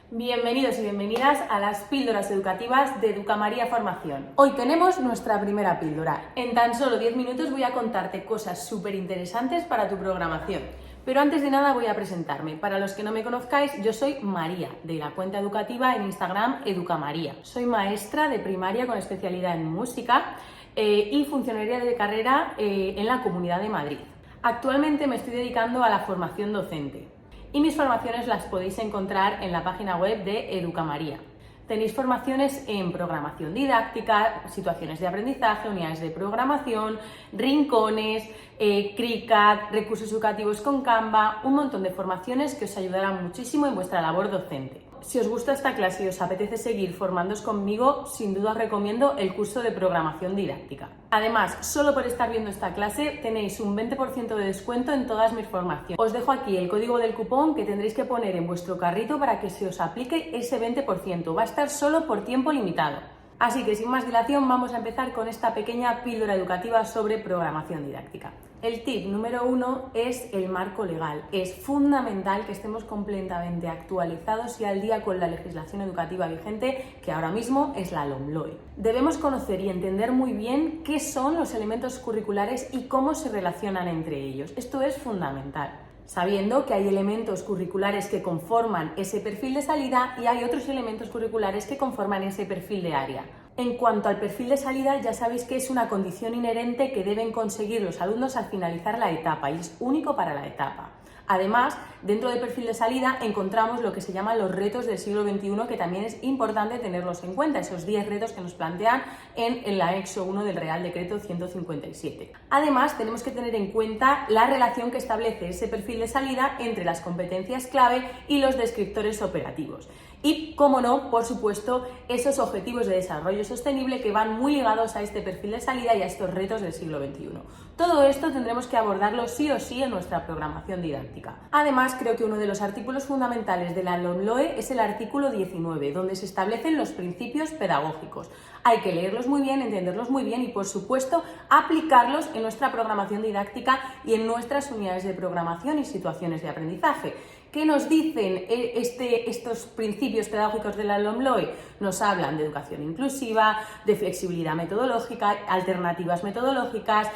Bienvenidos y bienvenidas a las píldoras educativas de Educamaría Formación. Hoy tenemos nuestra primera píldora. En tan solo 10 minutos voy a contarte cosas súper interesantes para tu programación. Pero antes de nada voy a presentarme. Para los que no me conozcáis, yo soy María, de la cuenta educativa en Instagram Educamaría. Soy maestra de primaria con especialidad en música y funcionaria de carrera en la Comunidad de Madrid. Actualmente me estoy dedicando a la formación docente. Y mis formaciones las podéis encontrar en la página web de Educamaría. Tenéis formaciones en programación didáctica, situaciones de aprendizaje, unidades de programación, rincones, Cricut, recursos educativos con Canva, un montón de formaciones que os ayudarán muchísimo en vuestra labor docente. Si os gusta esta clase y os apetece seguir formándoos conmigo, sin duda os recomiendo el curso de programación didáctica. Además, solo por estar viendo esta clase tenéis un 20% de descuento en todas mis formaciones. Os dejo aquí el código del cupón que tendréis que poner en vuestro carrito para que se os aplique ese 20%. Va a estar solo por tiempo limitado. Así que sin más dilación vamos a empezar con esta pequeña píldora educativa sobre programación didáctica. El tip número 1 es el marco legal. Es fundamental que estemos completamente actualizados y al día con la legislación educativa vigente, que ahora mismo es la LOMLOE. Debemos conocer y entender muy bien qué son los elementos curriculares y cómo se relacionan entre ellos. Esto es fundamental, sabiendo que hay elementos curriculares que conforman ese perfil de salida y hay otros elementos curriculares que conforman ese perfil de área. En cuanto al perfil de salida, ya sabéis que es una condición inherente que deben conseguir los alumnos al finalizar la etapa y es único para la etapa. Además, dentro del perfil de salida encontramos lo que se llaman los retos del siglo XXI, que también es importante tenerlos en cuenta, esos 10 retos que nos plantean en el anexo 1 del Real Decreto 157. Además, tenemos que tener en cuenta la relación que establece ese perfil de salida entre las competencias clave y los descriptores operativos. Y, como no, por supuesto, esos objetivos de desarrollo sostenible que van muy ligados a este perfil de salida y a estos retos del siglo XXI. Todo esto tendremos que abordarlo sí o sí en nuestra programación didáctica. Además, creo que uno de los artículos fundamentales de la LOMLOE es el artículo 19, donde se establecen los principios pedagógicos. Hay que leerlos muy bien, entenderlos muy bien y, por supuesto, aplicarlos en nuestra programación didáctica y en nuestras unidades de programación y situaciones de aprendizaje. ¿Qué nos dicen estos principios pedagógicos de la LOMLOE? Nos hablan de educación inclusiva, de flexibilidad metodológica, alternativas metodológicas,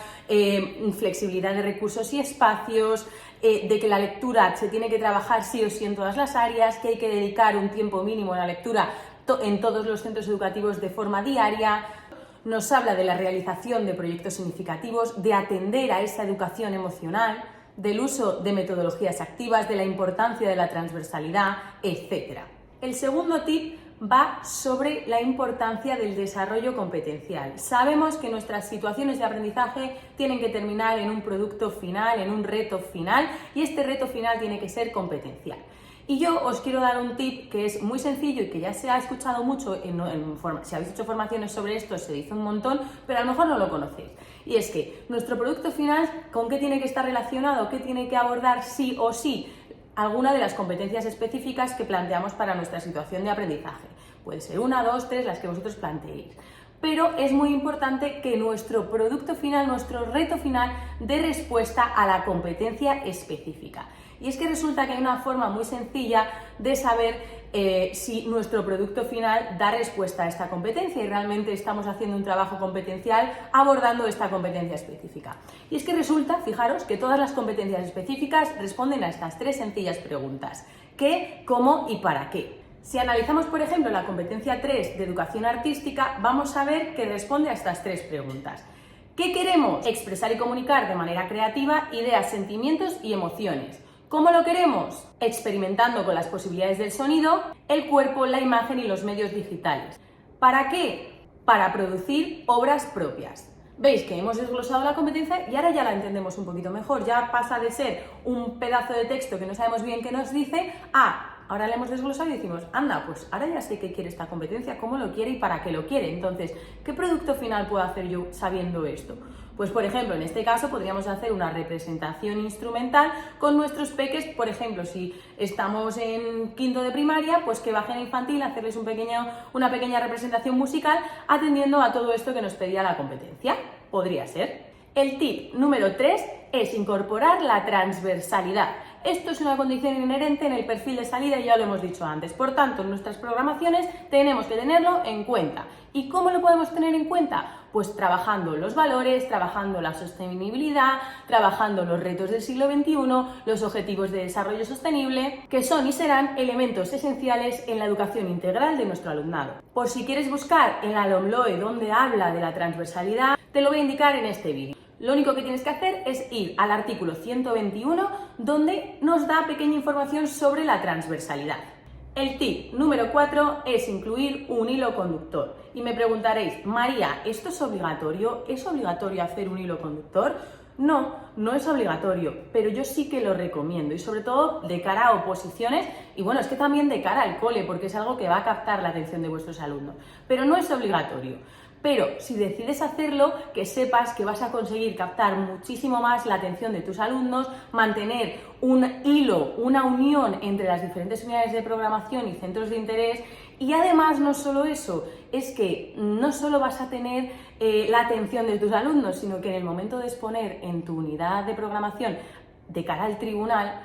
flexibilidad de recursos y espacios, de que la lectura se tiene que trabajar sí o sí en todas las áreas, que hay que dedicar un tiempo mínimo a la lectura en todos los centros educativos de forma diaria. Nos habla de la realización de proyectos significativos, de atender a esa educación emocional, del uso de metodologías activas, de la importancia de la transversalidad, etc. El segundo tip va sobre la importancia del desarrollo competencial. Sabemos que nuestras situaciones de aprendizaje tienen que terminar en un producto final, en un reto final, y este reto final tiene que ser competencial. Y yo os quiero dar un tip que es muy sencillo y que ya se ha escuchado mucho, si habéis hecho formaciones sobre esto se dice un montón, pero a lo mejor no lo conocéis. Y es que nuestro producto final, ¿con qué tiene que estar relacionado? ¿Qué tiene que abordar sí o sí? Alguna de las competencias específicas que planteamos para nuestra situación de aprendizaje. Puede ser 1, 2, 3, las que vosotros planteéis. Pero es muy importante que nuestro producto final, nuestro reto final, dé respuesta a la competencia específica. Y es que resulta que hay una forma muy sencilla de saber si nuestro producto final da respuesta a esta competencia y realmente estamos haciendo un trabajo competencial abordando esta competencia específica. Y es que resulta, fijaros, que todas las competencias específicas responden a estas 3 sencillas preguntas: ¿qué, cómo y para qué? Si analizamos, por ejemplo, la competencia 3 de educación artística, vamos a ver que responde a estas 3 preguntas. ¿Qué queremos? Expresar y comunicar de manera creativa ideas, sentimientos y emociones. ¿Cómo lo queremos? Experimentando con las posibilidades del sonido, el cuerpo, la imagen y los medios digitales. ¿Para qué? Para producir obras propias. Veis que hemos desglosado la competencia y ahora ya la entendemos un poquito mejor. Ya pasa de ser un pedazo de texto que no sabemos bien qué nos dice a ahora le hemos desglosado y decimos, anda, pues ahora ya sé qué quiere esta competencia, cómo lo quiere y para qué lo quiere. Entonces, ¿qué producto final puedo hacer yo sabiendo esto? Pues, por ejemplo, en este caso podríamos hacer una representación instrumental con nuestros peques. Por ejemplo, si estamos en quinto de primaria, pues que bajen a infantil, hacerles una pequeña representación musical atendiendo a todo esto que nos pedía la competencia. Podría ser. El tip número 3 es incorporar la transversalidad. Esto es una condición inherente en el perfil de salida y ya lo hemos dicho antes. Por tanto, en nuestras programaciones tenemos que tenerlo en cuenta. ¿Y cómo lo podemos tener en cuenta? Pues trabajando los valores, trabajando la sostenibilidad, trabajando los retos del siglo XXI, los objetivos de desarrollo sostenible, que son y serán elementos esenciales en la educación integral de nuestro alumnado. Por si quieres buscar en la LOMLOE donde habla de la transversalidad, te lo voy a indicar en este vídeo. Lo único que tienes que hacer es ir al artículo 121, donde nos da pequeña información sobre la transversalidad. El tip número 4 es incluir un hilo conductor. Y me preguntaréis, María, ¿esto es obligatorio? ¿Es obligatorio hacer un hilo conductor? No, no es obligatorio, pero yo sí que lo recomiendo y sobre todo de cara a oposiciones y bueno, es que también de cara al cole porque es algo que va a captar la atención de vuestros alumnos, pero no es obligatorio. Pero si decides hacerlo, que sepas que vas a conseguir captar muchísimo más la atención de tus alumnos, mantener un hilo, una unión entre las diferentes unidades de programación y centros de interés. Y además no solo eso, es que no solo vas a tener la atención de tus alumnos, sino que en el momento de exponer en tu unidad de programación de cara al tribunal,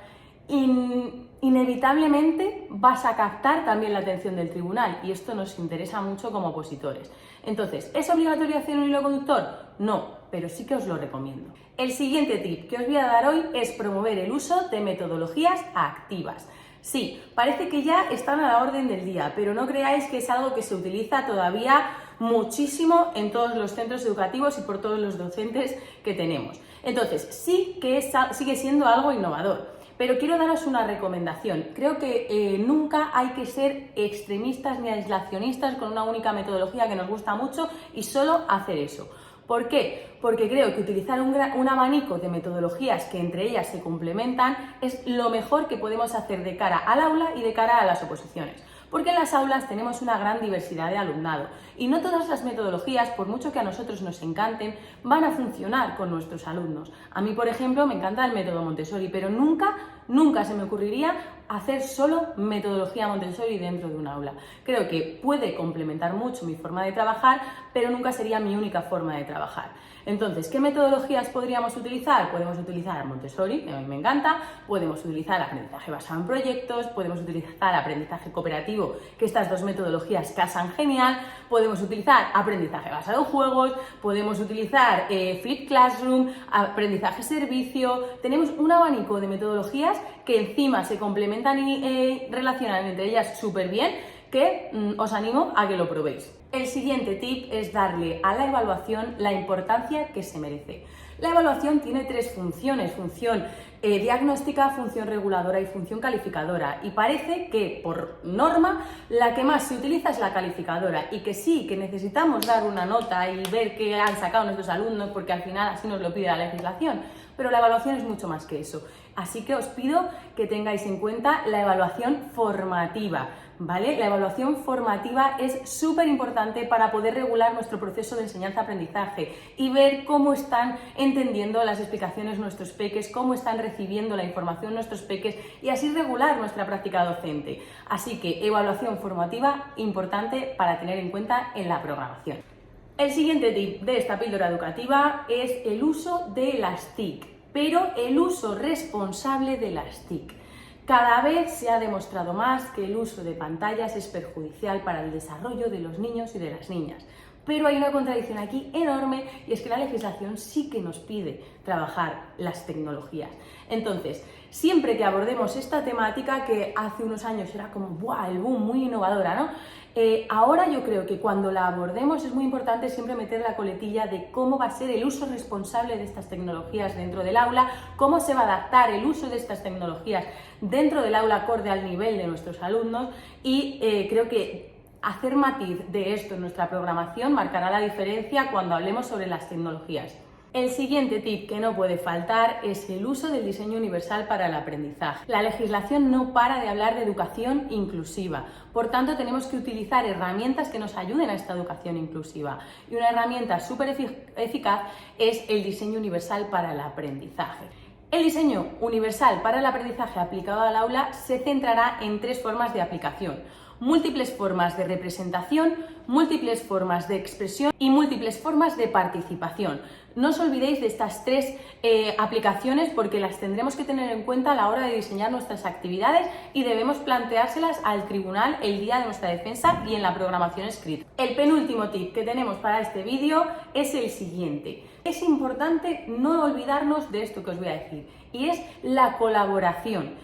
inevitablemente vas a captar también la atención del tribunal y esto nos interesa mucho como opositores. Entonces, ¿es obligatorio hacer un hilo conductor? No, pero sí que os lo recomiendo. El siguiente tip que os voy a dar hoy es promover el uso de metodologías activas. Sí, parece que ya están a la orden del día, pero no creáis que es algo que se utiliza todavía muchísimo en todos los centros educativos y por todos los docentes que tenemos. Entonces, sí que sigue siendo algo innovador. Pero quiero daros una recomendación. Creo que nunca hay que ser extremistas ni aislacionistas con una única metodología que nos gusta mucho y solo hacer eso. ¿Por qué? Porque creo que utilizar un abanico de metodologías que entre ellas se complementan es lo mejor que podemos hacer de cara al aula y de cara a las oposiciones. Porque en las aulas tenemos una gran diversidad de alumnado y no todas las metodologías, por mucho que a nosotros nos encanten, van a funcionar con nuestros alumnos. A mí, por ejemplo, me encanta el método Montessori, pero nunca se me ocurriría hacer solo metodología Montessori dentro de un aula. Creo que puede complementar mucho mi forma de trabajar, pero nunca sería mi única forma de trabajar. Entonces, ¿qué metodologías podríamos utilizar? Podemos utilizar Montessori, que a mí me encanta, podemos utilizar aprendizaje basado en proyectos, podemos utilizar aprendizaje cooperativo, que estas dos metodologías casan genial, podemos utilizar aprendizaje basado en juegos, podemos utilizar Flip Classroom, aprendizaje servicio, tenemos un abanico de metodologías que encima se complementan y relacionan entre ellas súper bien, que os animo a que lo probéis. El siguiente tip es darle a la evaluación la importancia que se merece. La evaluación tiene tres funciones, función diagnóstica, función reguladora y función calificadora. Y parece que, por norma, la que más se utiliza es la calificadora y que sí, que necesitamos dar una nota y ver qué han sacado nuestros alumnos porque al final así nos lo pide la legislación. Pero la evaluación es mucho más que eso. Así que os pido que tengáis en cuenta la evaluación formativa, ¿vale? La evaluación formativa es súper importante para poder regular nuestro proceso de enseñanza-aprendizaje y ver cómo están entendiendo las explicaciones nuestros peques, cómo están recibiendo la información nuestros peques y así regular nuestra práctica docente. Así que evaluación formativa importante para tener en cuenta en la programación. El siguiente tip de esta píldora educativa es el uso de las TIC, pero el uso responsable de las TIC. Cada vez se ha demostrado más que el uso de pantallas es perjudicial para el desarrollo de los niños y de las niñas. Pero hay una contradicción aquí enorme y es que la legislación sí que nos pide trabajar las tecnologías. Entonces, siempre que abordemos esta temática, que hace unos años era como ¡buah! El boom, muy innovadora, ¿no? Ahora yo creo que cuando la abordemos es muy importante siempre meter la coletilla de cómo va a ser el uso responsable de estas tecnologías dentro del aula, cómo se va a adaptar el uso de estas tecnologías dentro del aula acorde al nivel de nuestros alumnos y creo que hacer matiz de esto en nuestra programación marcará la diferencia cuando hablemos sobre las tecnologías. El siguiente tip que no puede faltar es el uso del diseño universal para el aprendizaje. La legislación no para de hablar de educación inclusiva, por tanto tenemos que utilizar herramientas que nos ayuden a esta educación inclusiva. Y una herramienta súper eficaz es el diseño universal para el aprendizaje. El diseño universal para el aprendizaje aplicado al aula se centrará en tres formas de aplicación: múltiples formas de representación, múltiples formas de expresión y múltiples formas de participación. No os olvidéis de estas 3 aplicaciones porque las tendremos que tener en cuenta a la hora de diseñar nuestras actividades y debemos planteárselas al tribunal el día de nuestra defensa y en la programación escrita. El penúltimo tip que tenemos para este vídeo es el siguiente. Es importante no olvidarnos de esto que os voy a decir, y es la colaboración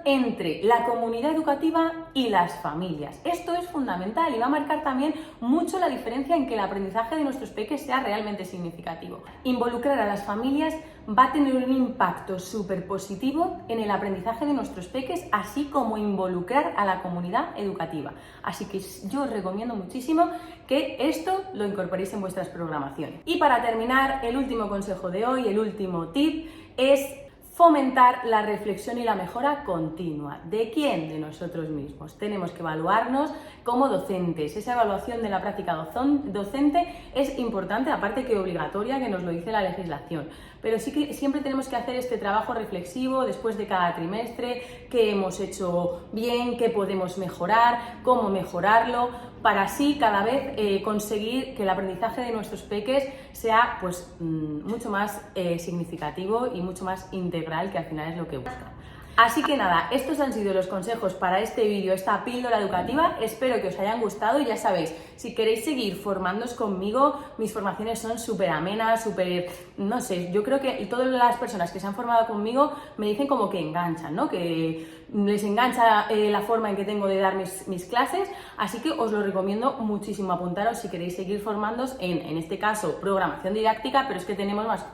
entre la comunidad educativa y las familias. Esto es fundamental y va a marcar también mucho la diferencia en que el aprendizaje de nuestros peques sea realmente significativo. Involucrar a las familias va a tener un impacto súper positivo en el aprendizaje de nuestros peques, así como involucrar a la comunidad educativa. Así que yo os recomiendo muchísimo que esto lo incorporéis en vuestras programaciones. Y para terminar, el último consejo de hoy, el último tip, es fomentar la reflexión y la mejora continua. ¿De quién? De nosotros mismos. Tenemos que evaluarnos como docentes. Esa evaluación de la práctica docente es importante, aparte que obligatoria, que nos lo dice la legislación. Pero sí que siempre tenemos que hacer este trabajo reflexivo después de cada trimestre, qué hemos hecho bien, qué podemos mejorar, cómo mejorarlo, para así cada vez conseguir que el aprendizaje de nuestros peques sea pues mucho más significativo y mucho más integral, que al final es lo que buscan. Así que nada, estos han sido los consejos para este vídeo, esta píldora educativa. Espero que os hayan gustado y ya sabéis, si queréis seguir formándoos conmigo, mis formaciones son súper amenas, súper, no sé, yo creo que todas las personas que se han formado conmigo me dicen como que enganchan, ¿no? Que les engancha la forma en que tengo de dar mis clases, así que os lo recomiendo muchísimo. Apuntaros si queréis seguir formándoos en este caso, programación didáctica, pero es que tenemos más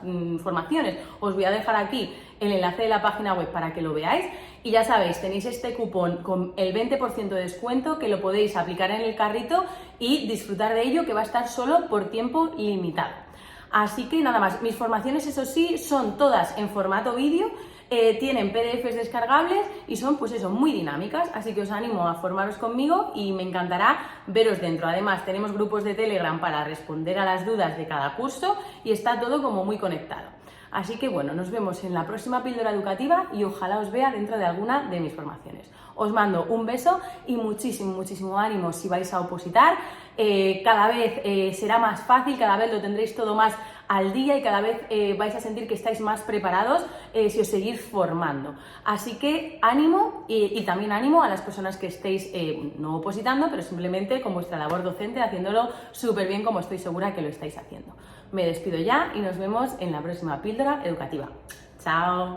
formaciones. Os voy a dejar aquí el enlace de la página web para que lo veáis y ya sabéis, tenéis este cupón con el 20% de descuento que lo podéis aplicar en el carrito y disfrutar de ello, que va a estar solo por tiempo limitado. Así que nada más, mis formaciones, eso sí, son todas en formato vídeo, tienen PDFs descargables y son pues eso, muy dinámicas, así que os animo a formaros conmigo y me encantará veros dentro. Además tenemos grupos de Telegram para responder a las dudas de cada curso y está todo como muy conectado. Así que bueno, nos vemos en la próxima píldora educativa y ojalá os vea dentro de alguna de mis formaciones. Os mando un beso y muchísimo ánimo si vais a opositar. Cada vez será más fácil, cada vez lo tendréis todo más al día y cada vez vais a sentir que estáis más preparados si os seguís formando. Así que ánimo y también ánimo a las personas que estéis no opositando, pero simplemente con vuestra labor docente, haciéndolo súper bien, como estoy segura que lo estáis haciendo. Me despido ya y nos vemos en la próxima píldora educativa. ¡Chao!